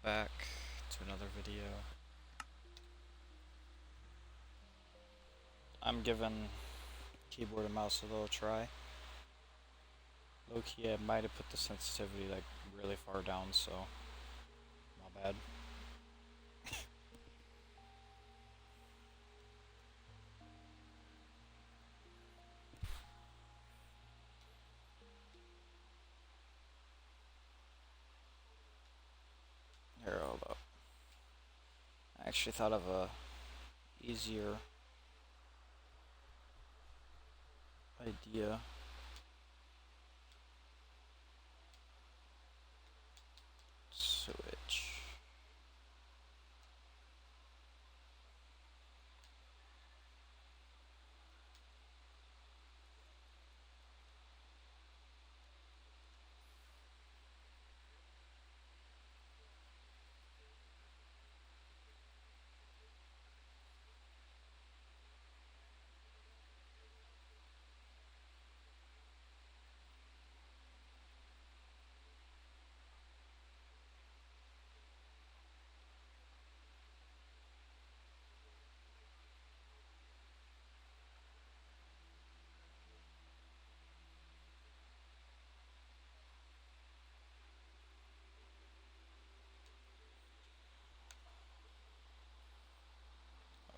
back to another video. I'm giving keyboard and mouse a little try. Low key, I might have put the sensitivity like really far down, so my bad. Here, hold up. I actually thought of a easier idea. Switch.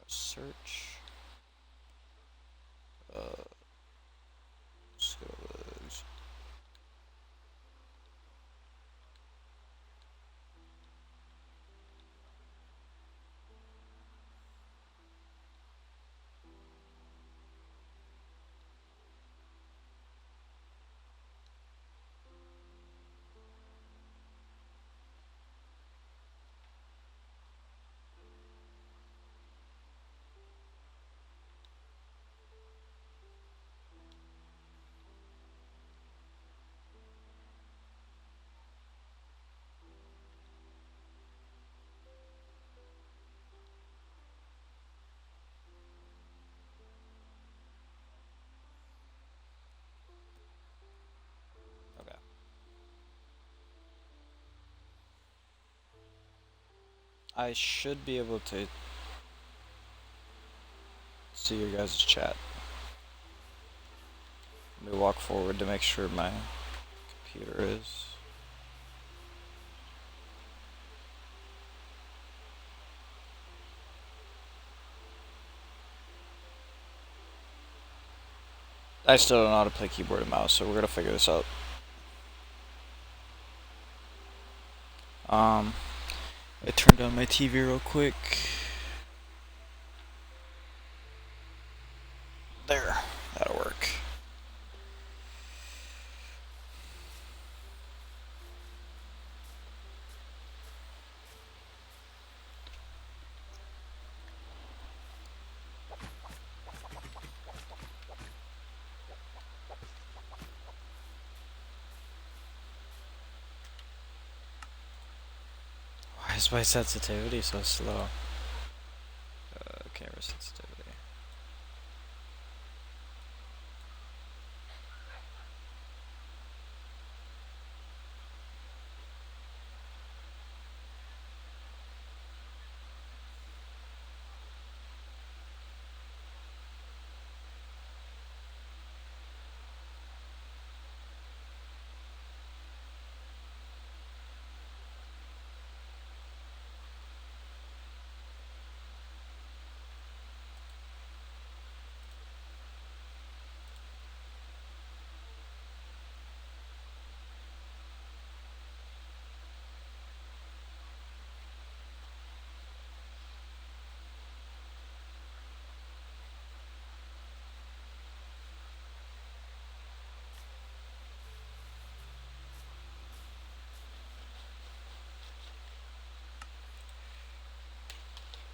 Search. Skills. Okay. I should be able to see your guys' chat. Let me walk forward to make sure my computer is. I still don't know how to play keyboard and mouse, so we're gonna figure this out. I turned on my TV real quick. There, that'll work. Why is my sensitivity so slow? Camera sensitivity.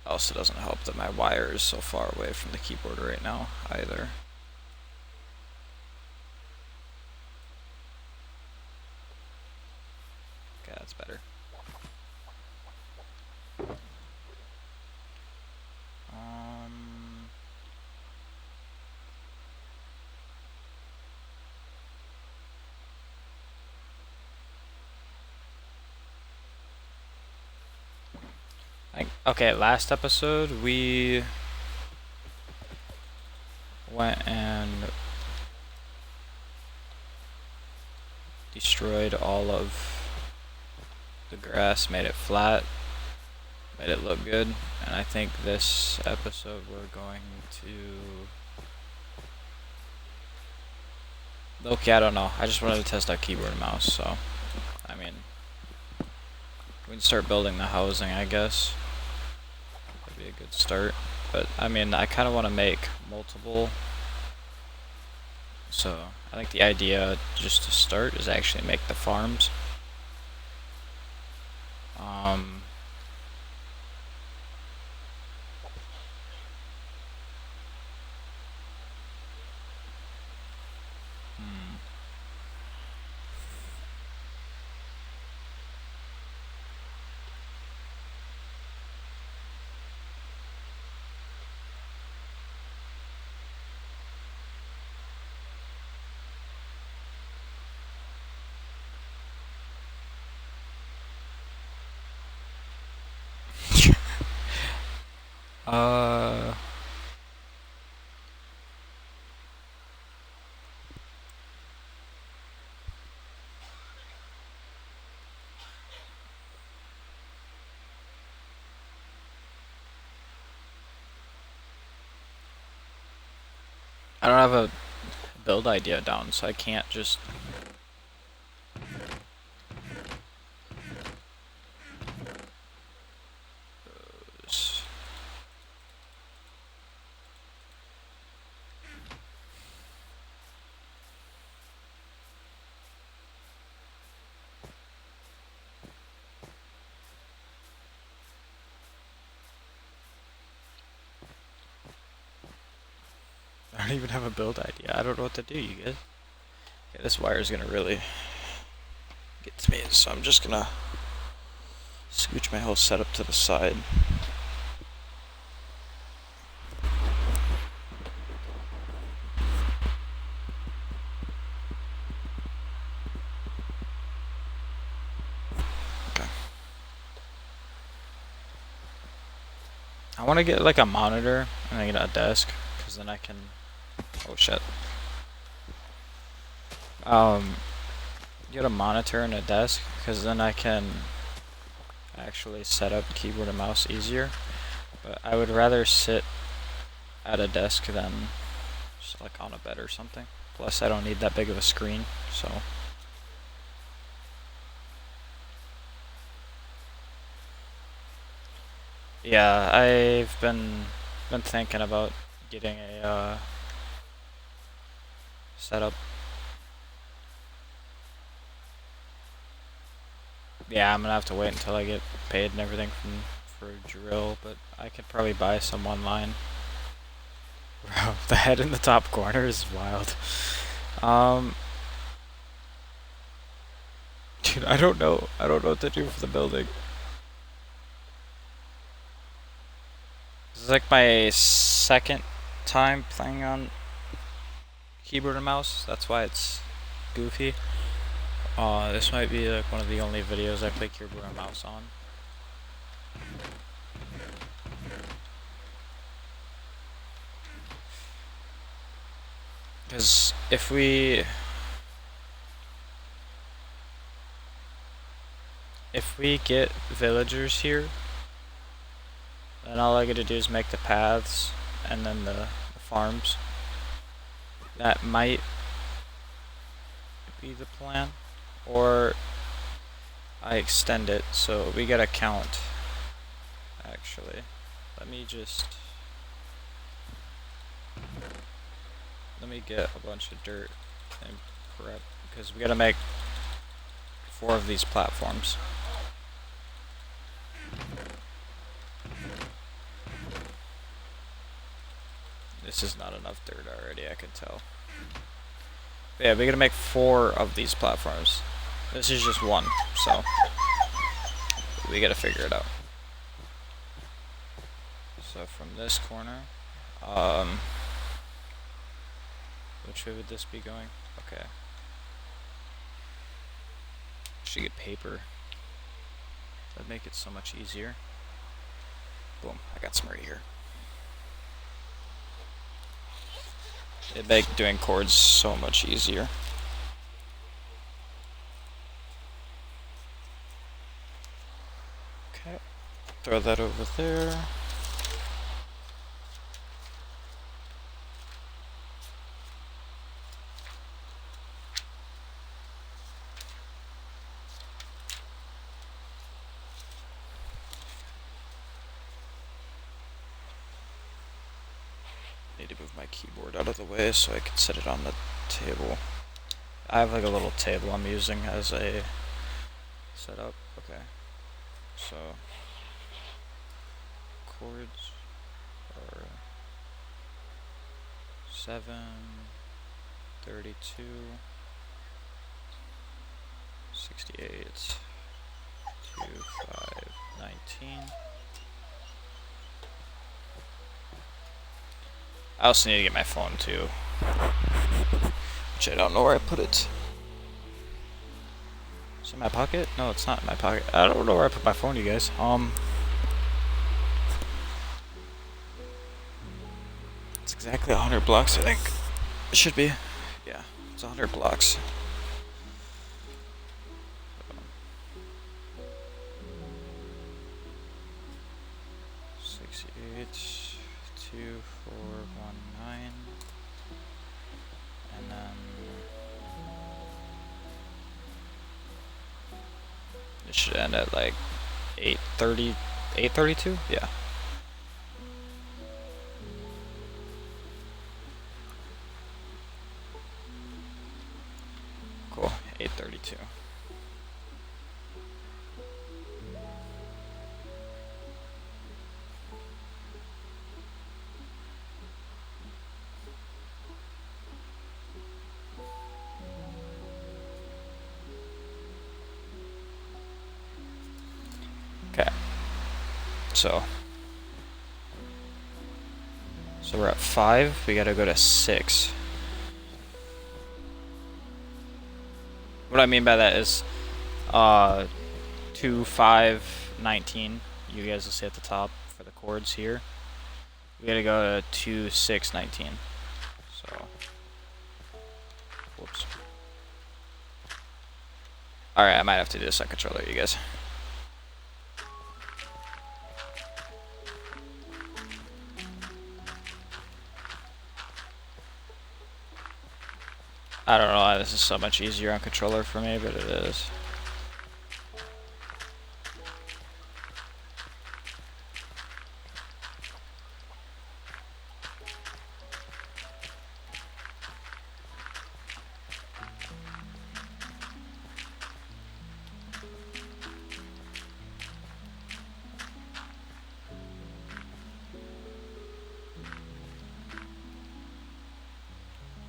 Also doesn't help that my wire is so far away from the keyboard right now either. Okay, that's better. Like, okay, last episode we went and destroyed all of the grass, made it flat, made it look good, and I think this episode we're going to... Okay, I don't know. I just wanted to test out keyboard and mouse, so... I mean... we can start building the housing, I guess. That'd be a good start. But, I mean, I kind of want to make multiple... So, I think the idea, just to start, is actually make the farms. I don't have a build idea down, so I can't just... I don't even have a build idea. I don't know what to do, you guys. Okay, this wire is gonna really get to me, so I'm just gonna scooch my whole setup to the side. Okay. I want to get like a monitor and I get a desk, because then I can... oh shit. Get a monitor and a desk, because then I can actually set up keyboard and mouse easier. But I would rather sit at a desk than just like on a bed or something. Plus I don't need that big of a screen, so... yeah, I've been thinking about getting a setup. Yeah, I'm gonna have to wait until I get paid and everything for a drill, but I could probably buy some online. Bro, the head in the top corner is wild. Dude, I don't know what to do for the building. This is like my second time playing on keyboard and mouse. That's why it's goofy. This might be like one of the only videos I play keyboard and mouse on. Because if we get villagers here, then all I gotta do is make the paths and then the farms. That might be the plan. Or I extend it, so we gotta count. Actually, let me get a bunch of dirt and prep, because we gotta make 4 of these platforms. This is not enough dirt already, I can tell. But yeah, we gotta make 4 of these platforms. This is just 1, so we gotta figure it out. So from this corner, which way would this be going? Okay. Should get paper. That'd make it so much easier. Boom, I got some right here. It make doing chords so much easier. Okay, throw that over there. Need to move my keyboard out of the way so I can set it on the table. I have like a little table I'm using as a setup. Okay, so chords are 7, 32, 68, 2, 5, 19. I also need to get my phone too, which I don't know where I put it. Is it in my pocket? No, it's not in my pocket. I don't know where I put my phone, you guys. It's exactly 100 blocks, I think. It should be. Yeah, it's 100 blocks. 68, 2419, and then it should end at like 830, 832? Yeah. Cool, 832. Okay. So we're at 5, we gotta go to 6. What I mean by that is 2, 5, 19. You guys will see at the top for the chords here. We gotta go to 2, 6, 19. So, whoops. Alright, I might have to do this on controller, you guys. I don't know why this is so much easier on controller for me, but it is.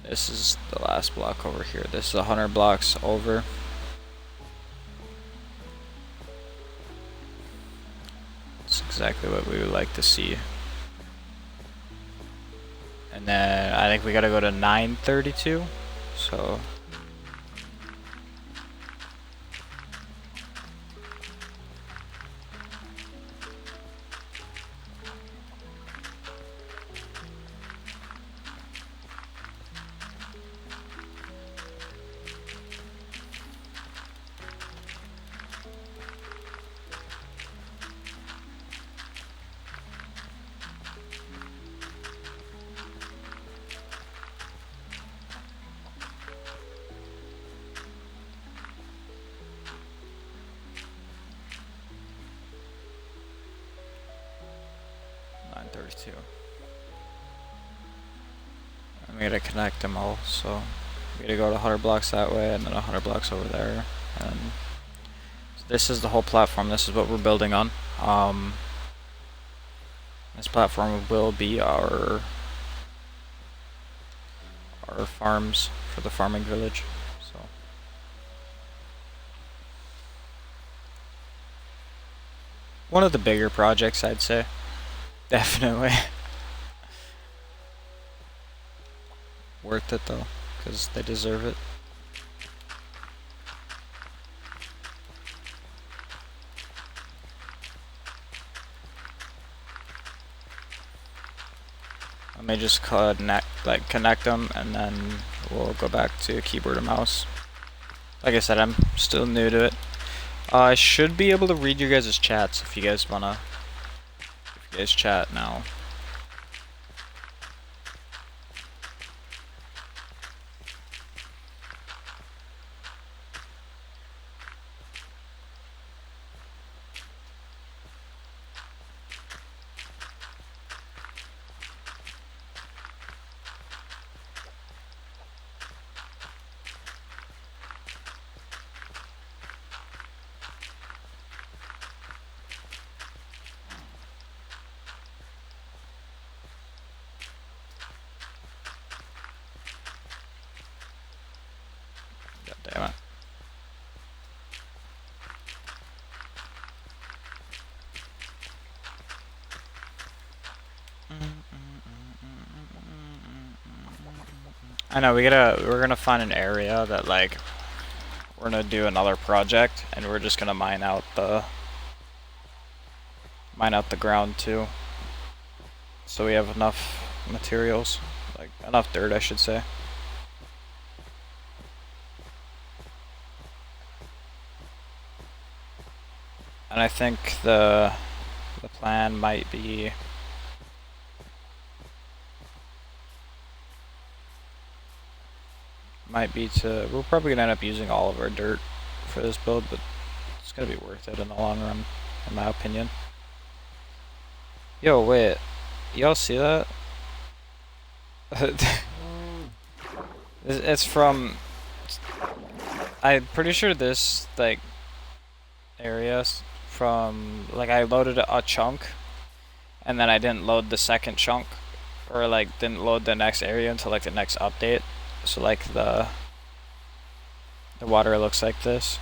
This is the last block over here. This is 100 blocks over. It's exactly what we would like to see. And then I think we gotta go to 932. So and we gotta connect them all, so we gotta go to 100 blocks that way and then 100 blocks over there. And so this is the whole platform. This is what we're building on. This platform will be our farms for the farming village. So one of the bigger projects, I'd say. Definitely. Worth it though, because they deserve it. Let me just connect them, and then we'll go back to keyboard and mouse. Like I said, I'm still new to it. I should be able to read your guys' chats if you guys wanna. If you guys chat now. God damn it. I know we're gonna find an area that like we're gonna do another project, and we're just gonna mine out the ground too, so we have enough materials, like enough dirt, I should say. And I think the plan might be we're probably gonna end up using all of our dirt for this build, but it's gonna be worth it in the long run, in my opinion. Yo, wait, y'all see that? It's from, I'm pretty sure this like area from, like, I loaded a chunk and then I didn't load the second chunk, or like didn't load the next area until like the next update. So like the water looks like this.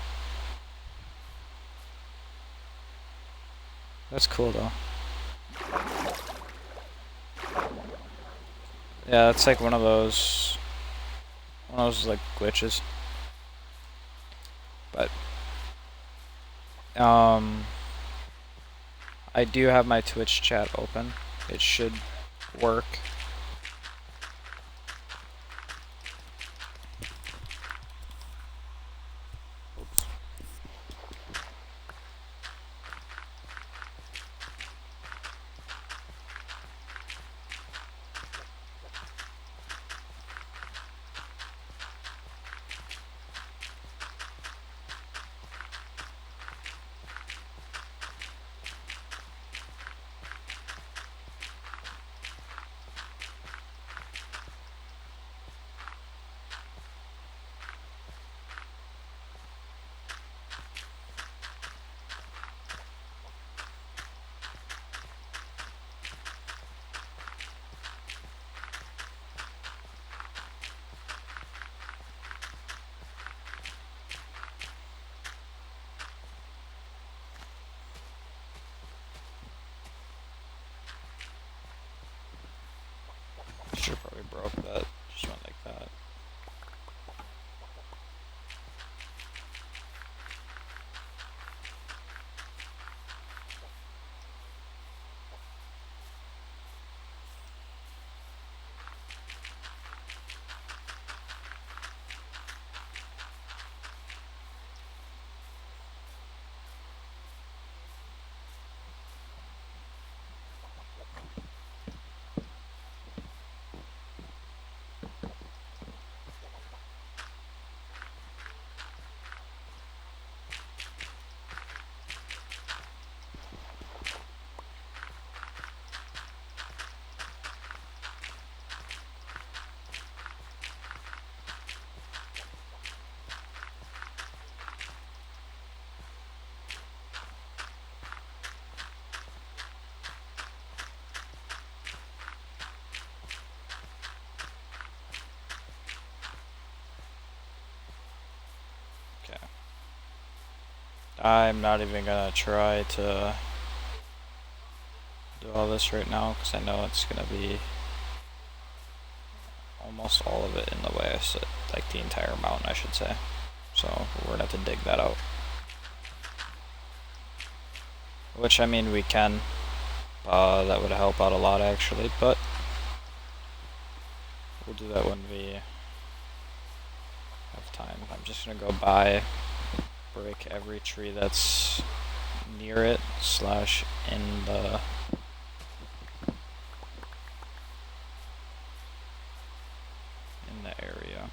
That's cool though. Yeah, it's like one of those like glitches. But I do have my Twitch chat open. It should work. Should've probably broke that. Just went like that. I'm not even gonna try to do all this right now because I know it's gonna be almost all of it in the way. So, like the entire mountain, I should say. So we're gonna have to dig that out. Which, I mean, we can. That would help out a lot actually, but we'll do that when we have time. I'm just gonna go break every tree that's near it / in the area.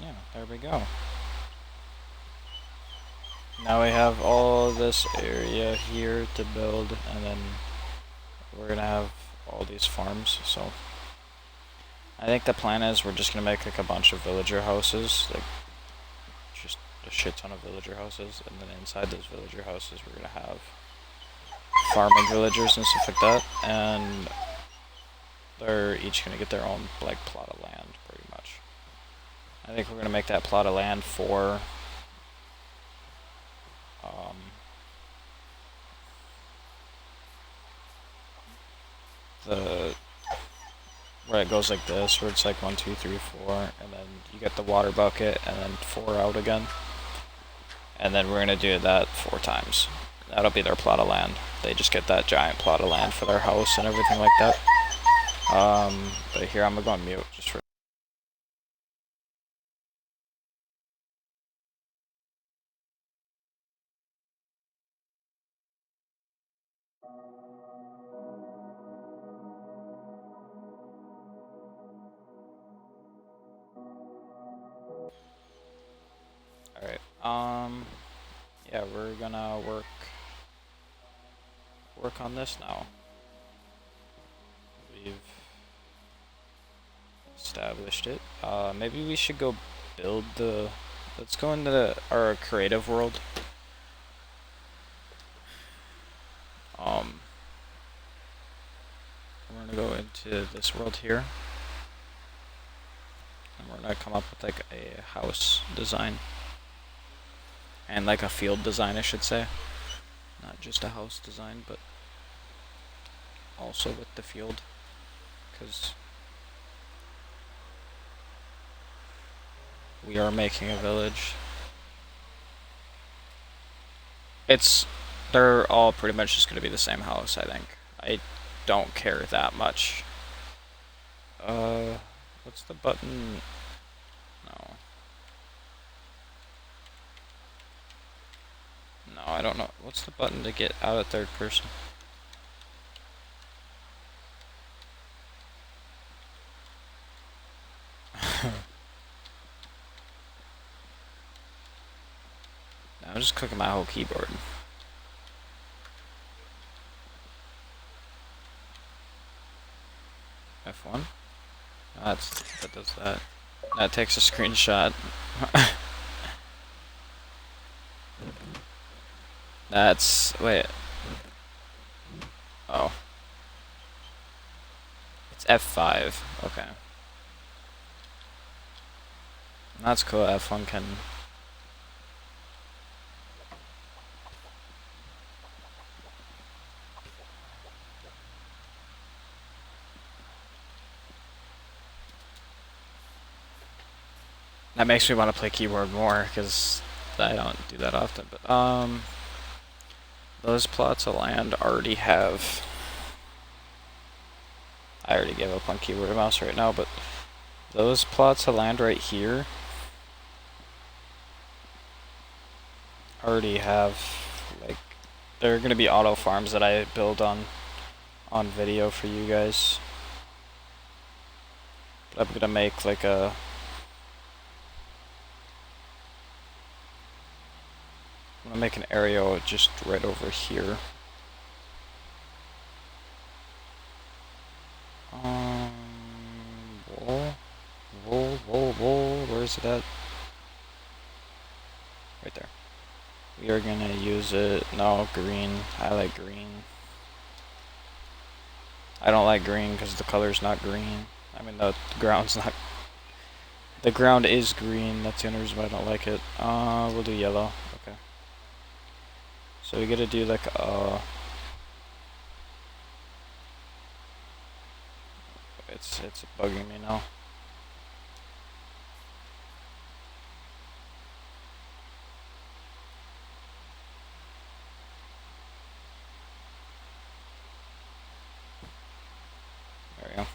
Yeah, there we go. Now we have all this area here to build, and then we're gonna have all these farms. So I think the plan is we're just gonna make like a bunch of villager houses, like just a shit ton of villager houses, and then inside those villager houses we're gonna have farming villagers and stuff like that, and they're each gonna get their own like plot of land, pretty much. I think we're gonna make that plot of land for the where it goes like this, where it's like 1, 2, 3, 4, and then you get the water bucket, and then 4 out again. And then we're gonna do that 4 times. That'll be their plot of land. They just get that giant plot of land for their house and everything like that. But here I'm gonna go on mute just for. Alright, yeah, we're gonna work on this now. We've established it. Maybe we should go build let's go into our creative world. We're gonna go into this world here. And we're gonna come up with like a house design. And like a field design, I should say. Not just a house design, but also with the field. Because we are making a village. They're all pretty much just gonna be the same house, I think. I don't care that much. What's the button? No. No, I don't know. What's the button to get out of third person? I'm just clicking my whole keyboard. F1? That does that. That takes a screenshot. Wait. Oh. It's F5. Okay. That's cool. F1 can. That makes me want to play keyboard more, because I don't do that often. But, those plots of land already have. I already gave up on keyboard and mouse right now, but those plots of land right here already have, like, there are gonna be auto farms that I build on video for you guys. But I'm gonna make like a I'm gonna make an area just right over here. Um, wool, wool. Where's it at? Right there. We are gonna use it. No, green. I like green. I don't like green because the color's not green. I mean, the ground's not. The ground is green. That's the only reason why I don't like it. We'll do yellow. Okay. So we gotta do like it's bugging me now. There we go.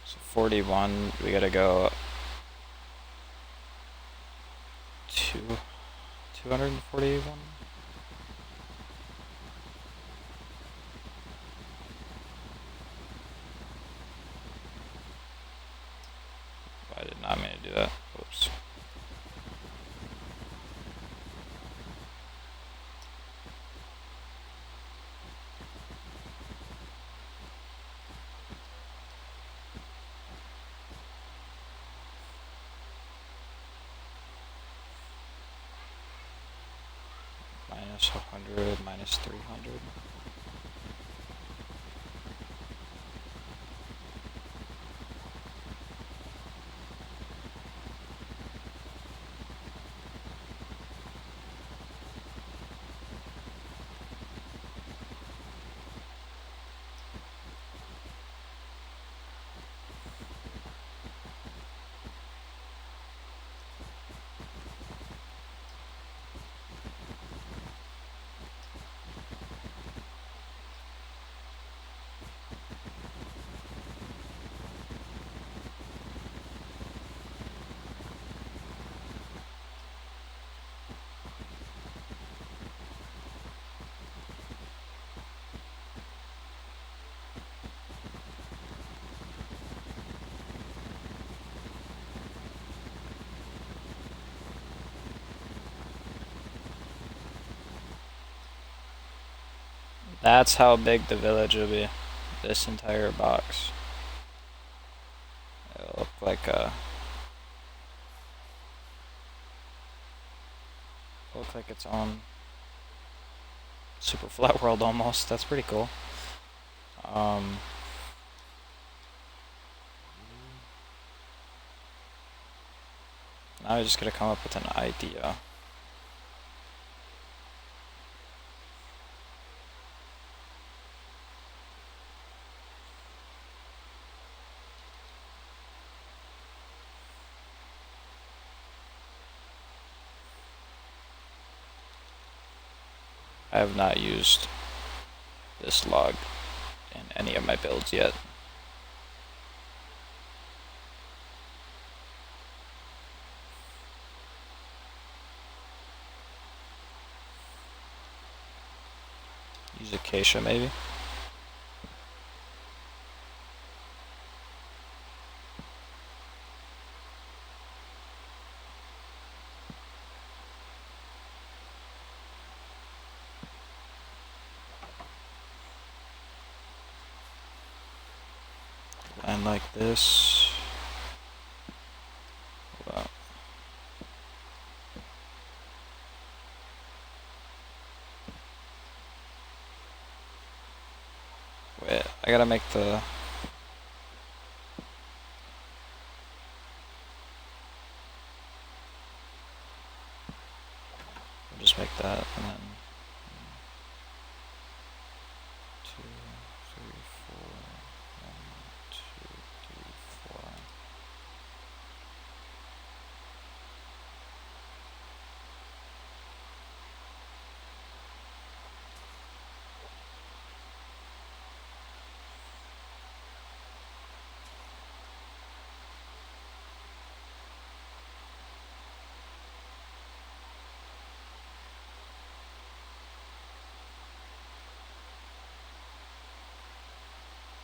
So 41, we gotta go 241. I did not mean to do that. Whoops. Minus 100, minus 300. That's how big the village will be. This entire box. It'll look like its own super flat world almost. That's pretty cool. Now I just gotta come up with an idea. I have not used this log in any of my builds yet. Use acacia maybe. And like this. Hold on. Wait, I gotta make the... I'll just make that and then... 2, 3, 4, 1, 2, 3, 4.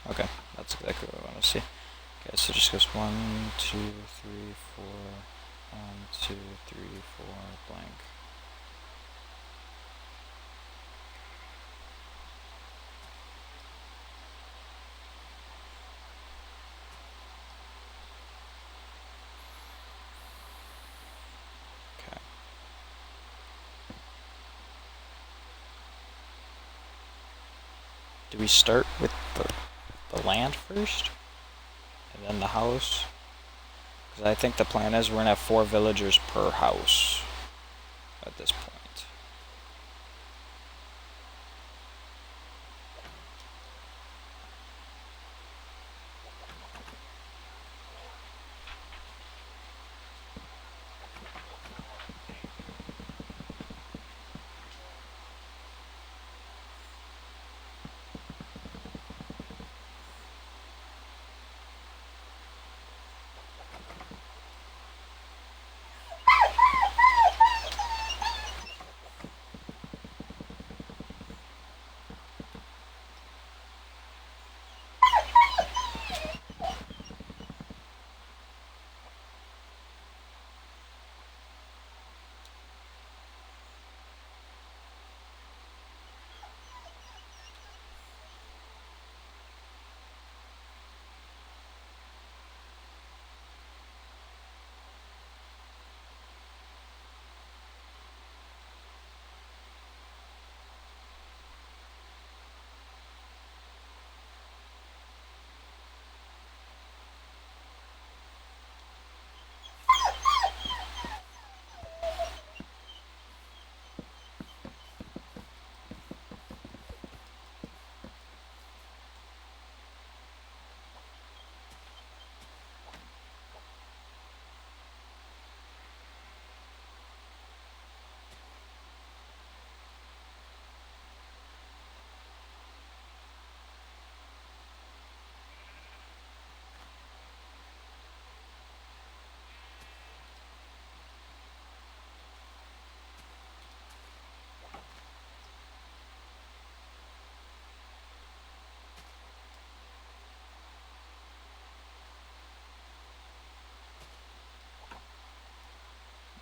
Okay, that's exactly what I want to see. Okay, so it just goes 1, 2, 3, 4, 1, 2, 3, 4, blank. Okay. Do we start with the land first? And then the house? Because I think the plan is we're going to have 4 villagers per house at this point.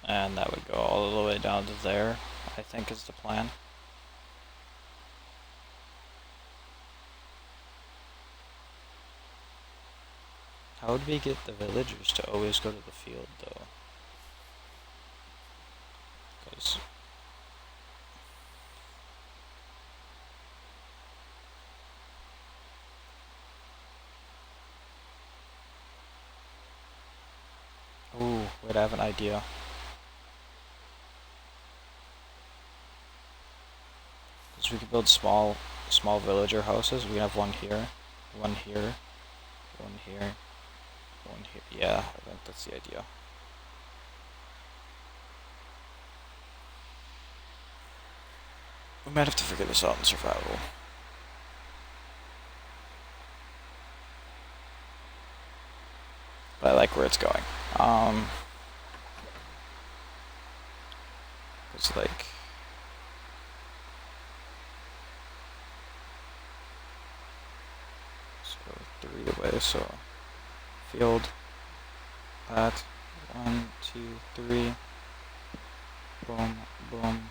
And that would go all the way down to there, I think is the plan. How would we get the villagers to always go to the field, though? Because ooh, wait, I have an idea. Because we could build small villager houses. We have one here, one here, one here, one here. Yeah, I think that's the idea. We might have to figure this out in survival. But I like where it's going. It's like so 3 away. So field, that 1, 2, 3, boom, boom.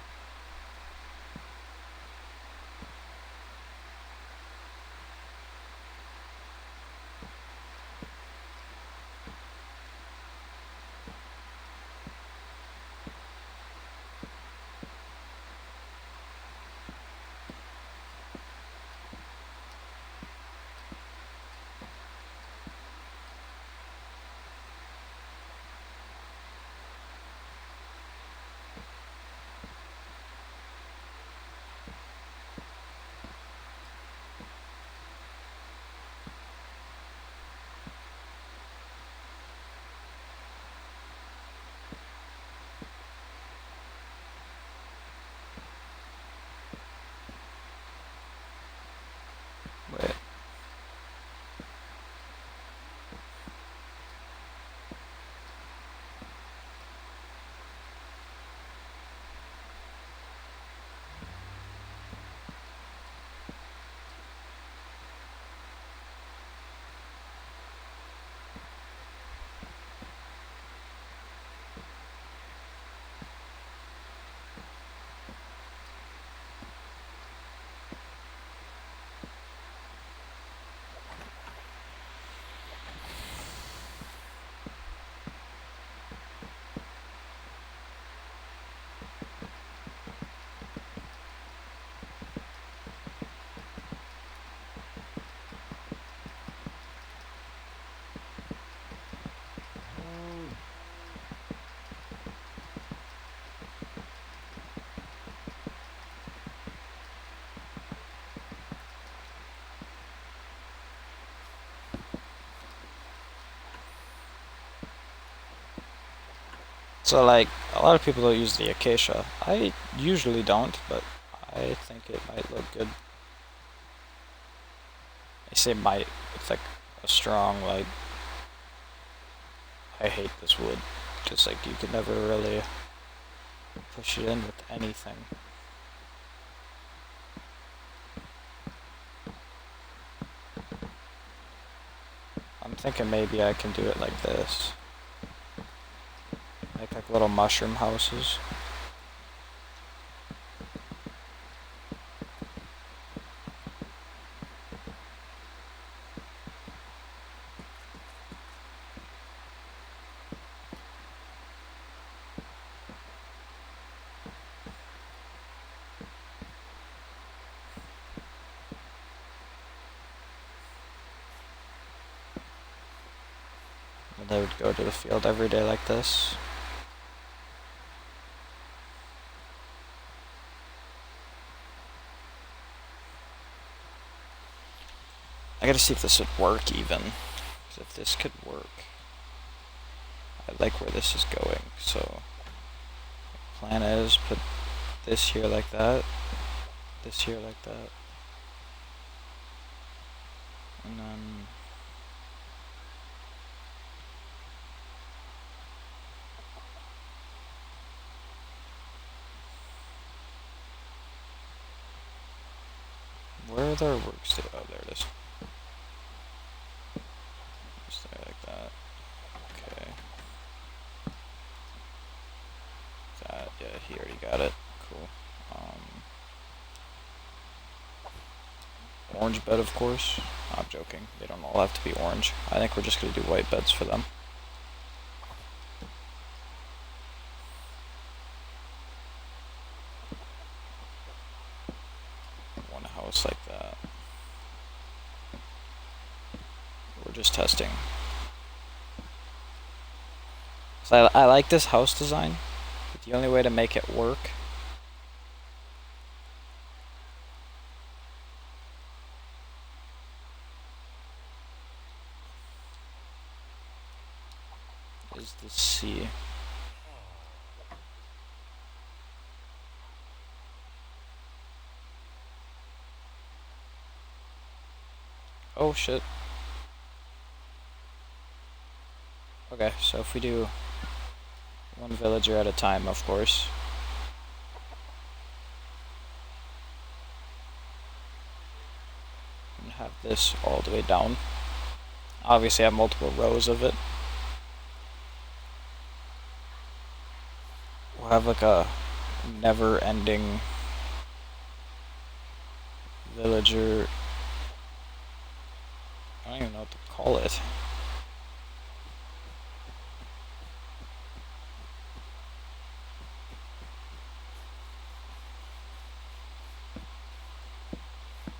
So like, a lot of people don't use the acacia. I usually don't, but I think it might look good. I say might, it's like a strong, like, I hate this wood. Because like, you can never really push it in with anything. I'm thinking maybe I can do it like this. Make like little mushroom houses. And they would go to the field every day like this. I gotta see if this would work even. 'Cause if this could work. I like where this is going, so plan is put this here like that, this here like that, and then where are their works? Oh, there it is. Just there like that. Okay. That, yeah, he already got it. Cool. Orange bed, of course. I'm joking. They don't all have to be orange. I think we're just gonna do white beds for them. One house like that. We're just testing. So I like this house design, but the only way to make it work is the C. Oh shit. Okay, so if we do one villager at a time, of course. And have this all the way down. Obviously I have multiple rows of it. We'll have like a never-ending villager. I don't even know what to call it.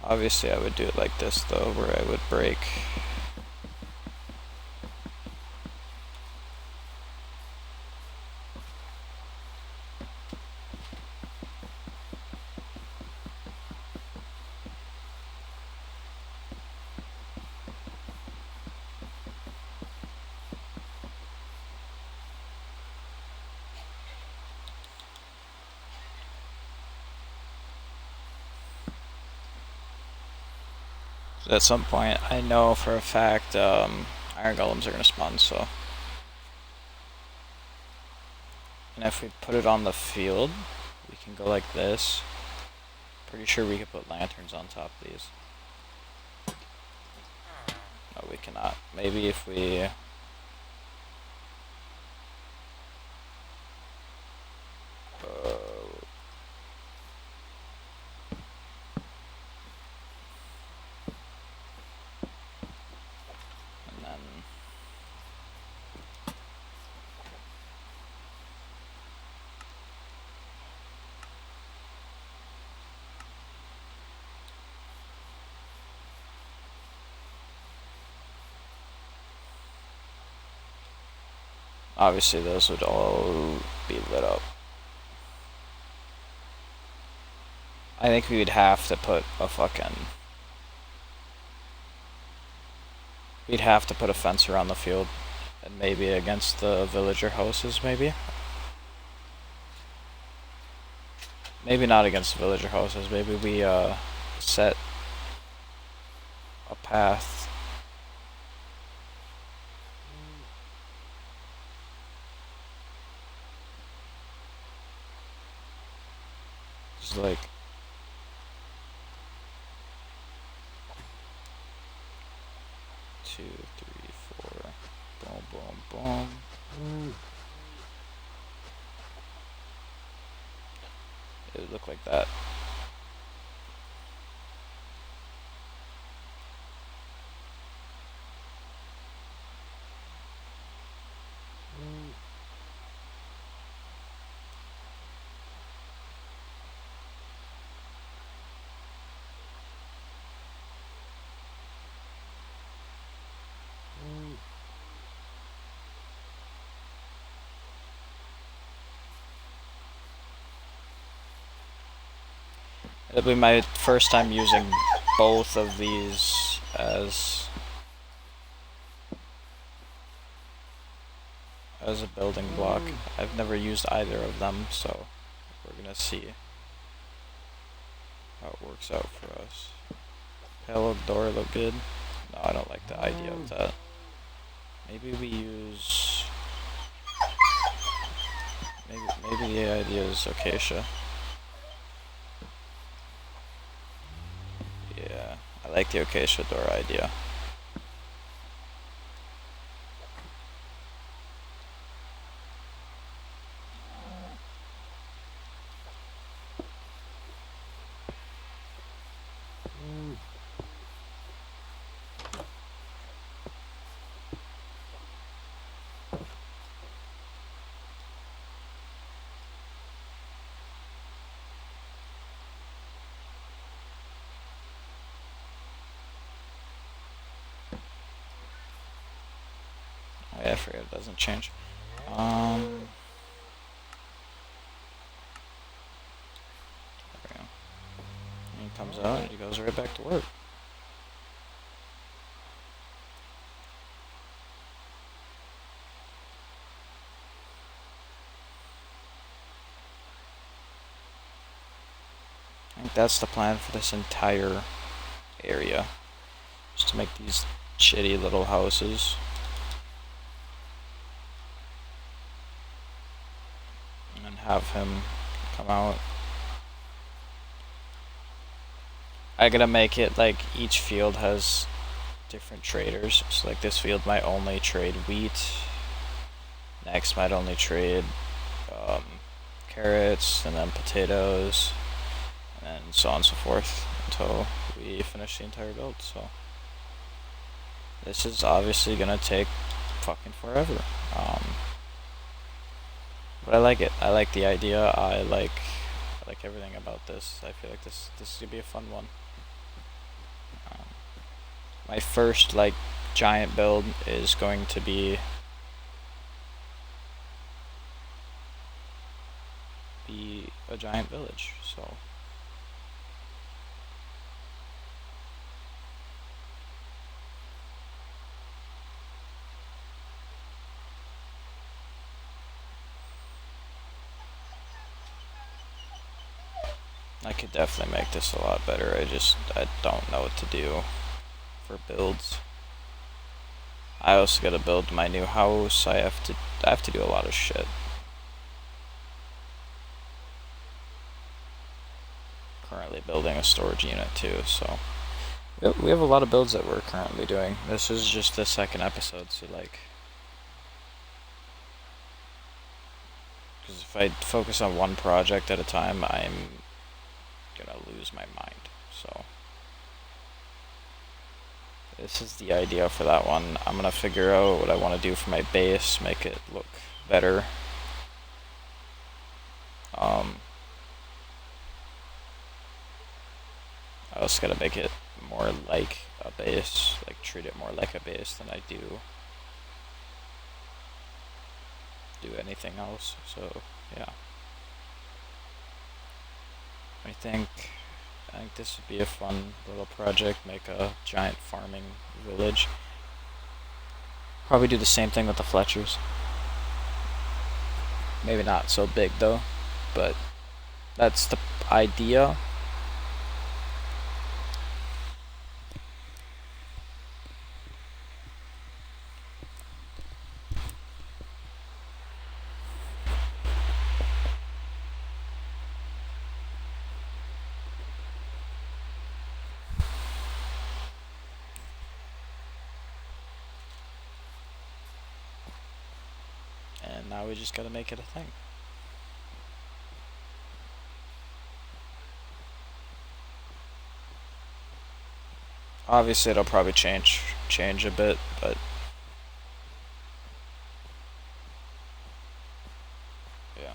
Obviously I would do it like this though, where I would break. At some point, I know for a fact iron golems are going to spawn, so. And if we put it on the field, we can go like this. Pretty sure we could put lanterns on top of these. No, we cannot. Maybe if we... and then... Obviously those would all be lit up. I think we would have to put a fucking... We'd have to put a fence around the field. And maybe against the villager houses, maybe? maybe not against villager houses. Maybe we set a path. Just like 2, 3, 4. Boom, boom, boom. It would look like that. It'll be my first time using both of these as a building block. I've never used either of them, so we're gonna see how it works out for us. Hello, door look good. No, I don't like the idea of that. Maybe we use. Maybe the idea is acacia. Yeah, I like the acacia door idea. Oh, yeah, I forget it doesn't change. There we go. And he comes out and he goes right back to work. I think that's the plan for this entire area. Just to make these shitty little houses. And then have him come out. I gotta make it like each field has different traders. So like this field might only trade wheat. Next might only trade carrots, and then potatoes, and so on and so forth until we finish the entire build. So this is obviously gonna take fucking forever. But I like it. I like the idea. I like everything about this. I feel like this is gonna be a fun one. My first like giant build is going to be a giant village. So I could definitely make this a lot better. I don't know what to do for builds. I also gotta build my new house. I have to do a lot of shit. Currently building a storage unit too, so we have a lot of builds that we're currently doing. This is just the second episode, so like, because if I focus on one project at a time, I'm gonna lose my mind. So this is the idea for that one. I'm gonna figure out what I want to do for my base, make it look better. I also gotta make it more like a base, like treat it more like a base than I do anything else. So yeah, I think this would be a fun little project. Make a giant farming village. Probably do the same thing with the Fletchers. Maybe not so big though, but That's the idea. And now we just gotta make it a thing. Obviously it'll probably change a bit, but yeah.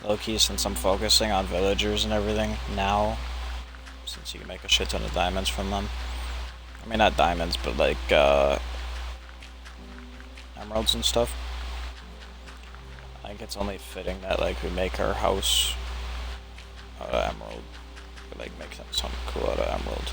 Low-key, since I'm focusing on villagers and everything now, since you can make a shit ton of diamonds from them. I mean, not diamonds, but like, emeralds and stuff. I think it's only fitting that, like, we make our house out of emerald. We, like, make something cool out of emerald.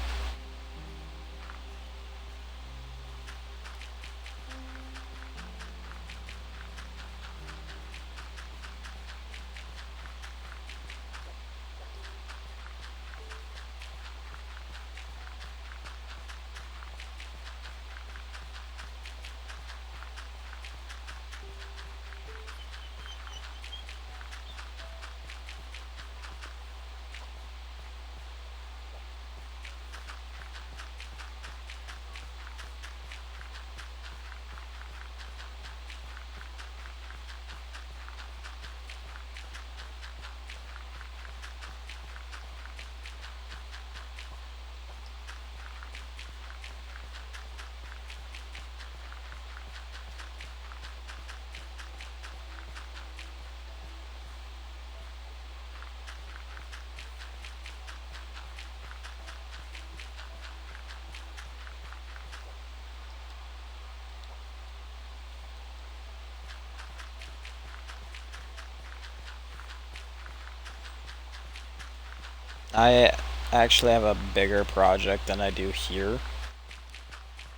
I actually have a bigger project than I do here.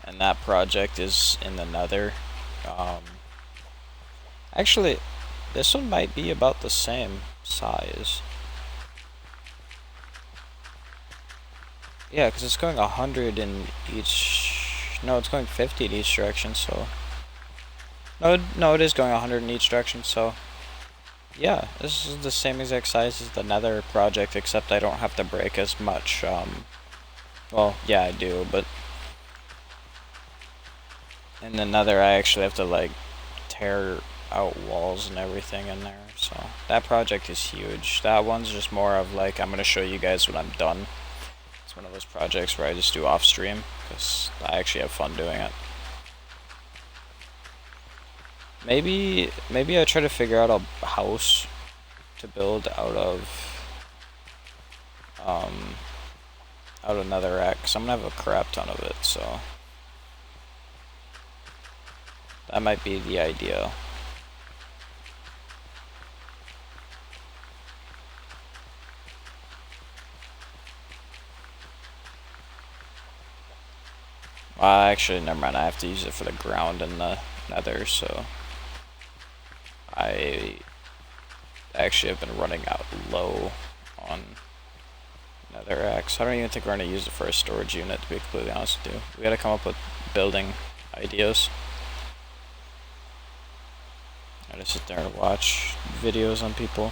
And that project is in the Nether. Actually, this one might be about the same size. Yeah, because it's going 100 in each... No, it's going 50 in each direction, so... No, it is going 100 in each direction, so... Yeah, this is the same exact size as the Nether project, except I don't have to break as much, well, yeah, I do, but... In the Nether, I actually have to, like, tear out walls and everything in there. So that project is huge. That one's just more of like, I'm gonna show you guys when I'm done. It's one of those projects where I just do off stream because I actually have fun doing it. Maybe I try to figure out a house to build out of netherrack, because I'm gonna have a crap ton of it, so that might be the idea. Actually, never mind, I have to use it for the ground in the nether, so I actually have been running out low on netherrack. I don't even think we're going to use it for a storage unit, to be completely honest with you. We gotta come up with building ideas. I gotta sit there and watch videos on people.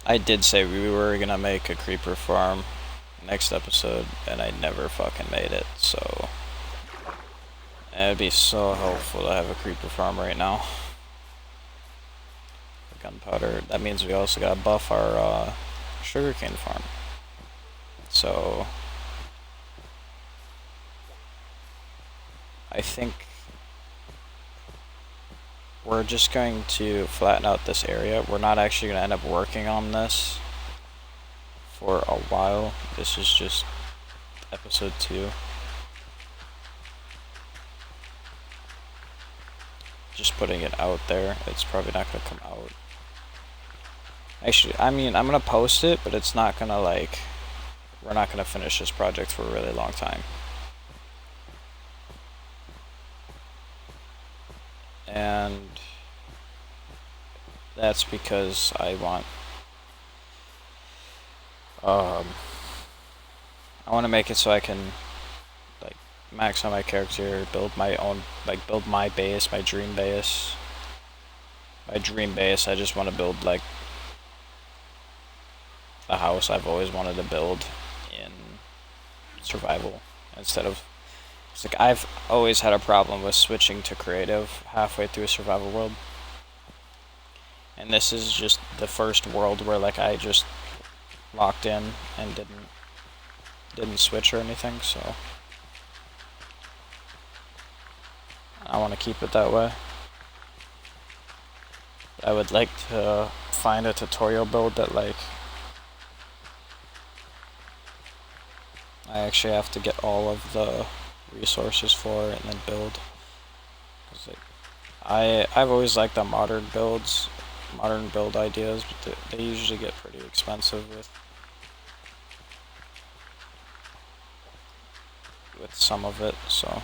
I did say we were gonna make a creeper farm next episode, and I never fucking made it, so it'd be so helpful to have a creeper farm right now. Gunpowder. That means we also gotta buff our sugarcane farm. So I think we're just going to flatten out this area. We're not actually gonna end up working on this for a while. This is just episode 2. Just putting it out there. It's probably not gonna come out. Actually, I mean, I'm gonna post it, but it's not gonna like, we're not gonna finish this project for a really long time. And that's because I want to make it so I can like max out my character, build my own, like build my base, my dream base. My dream base, I just want to build like the house I've always wanted to build in survival instead of, it's like I've always had a problem with switching to creative halfway through a survival world. And this is just the first world where like I just locked in and didn't switch or anything, so I want to keep it that way. I would like to find a tutorial build that like I actually have to get all of the resources for and then build. Like, I've always liked the modern builds, modern build ideas, but they usually get pretty expensive with some of it, so.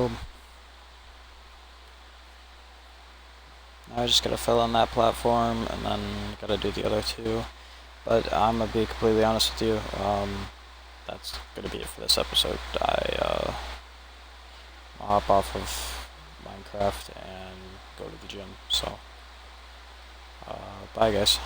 Boom. Now I just gotta fill in that platform and then gotta do the other two. But I'm gonna be completely honest with you. That's gonna be it for this episode. I'll hop off of Minecraft and go to the gym. So, bye guys.